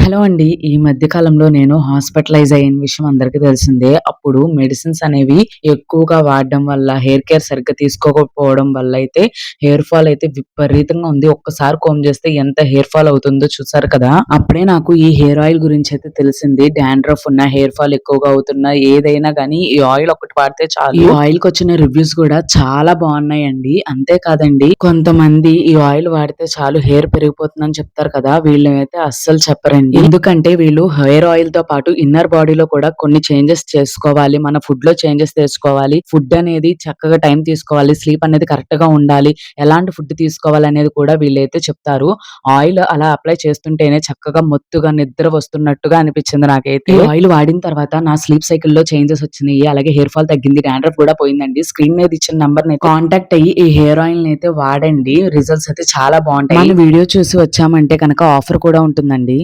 Hello అండి. ఈ మధ్య కాలంలో నేను హాస్పిటలైజ్ అయిన విషయం అందరికీ తెలిసిందే. అప్పుడు మెడిసిన్స్ అనేవి ఎక్కువగా వాడడం వల్ల, హెయిర్ కేర్ సరిగ్గా తీసుకోకపోవడం వల్ల అయితే హెయిర్ ఫాల్ అయితే విపరీతంగా ఉంది. ఒక్కసారి కోంబ్ చేస్తే ఎంత హెయిర్ ఫాల్ అవుతుందో చూసారు కదా! అప్పుడే నాకు ఈ హెయిర్ ఆయిల్ గురించి అయితే తెలిసింది. డాండ్రఫ్ ఉన్నా, హెయిర్ ఫాల్ ఎక్కువగా అవుతున్నా, ఏదైనా గానీ ఈ ఆయిల్ ఒకటి వాడితే చాలు. ఈ ఆయిల్‌కొచ్చిన రివ్యూస్ కూడా చాలా బావున్నాయండి. అంతే కాదండి, కొంతమంది ఈ ఆయిల్ వాడితే చాలు హెయిర్ పెరిగిపోతుందని చెప్తారు కదా! వీళ్ళైతే అస్సలు చెప్పరండి. ఎందుకంటే వీళ్ళు హెయిర్ ఆయిల్‌తో పాటు ఇన్నర్ బాడీలో కూడా కొన్ని చేంజెస్ చేసుకోవాలి. మన ఫుడ్‌లో చేంజెస్ చేసుకోవాలి. ఫుడ్ అనేది చక్కగా టైం తీసుకోవాలి. స్లీప్ అనేది కరెక్ట్‌గా ఉండాలి. ఎలాంటి ఫుడ్ తీసుకోవాలనేది కూడా వీళ్ళైతే చెప్తారు. ఆయిల్ అలా అప్లై చేస్తుంటేనే చక్కగా మొత్తుగా నిద్ర వస్తున్నట్టుగా అనిపించింది నాకైతే. ఈ ఆయిల్ వాడిన తర్వాత నా స్లీప్ సైకిల్‌లో చేంజెస్ వచ్చినాయి. అలాగే హెయిర్ ఫాల్ తగ్గింది. డాండ్రఫ్ కూడా పోయిందండి. స్క్రీన్ మీద ఇచ్చిన నంబర్‌ని కాంటాక్ట్ అయ్యి ఈ హెయిర్ ఆయిల్‌ని అయితే వాడండి. రిజల్ట్స్ అయితే చాలా బావుంటాయి. మన వీడియో చూసి వచ్చామంటే గనక ఆఫర్ కూడా ఉంటుందండి.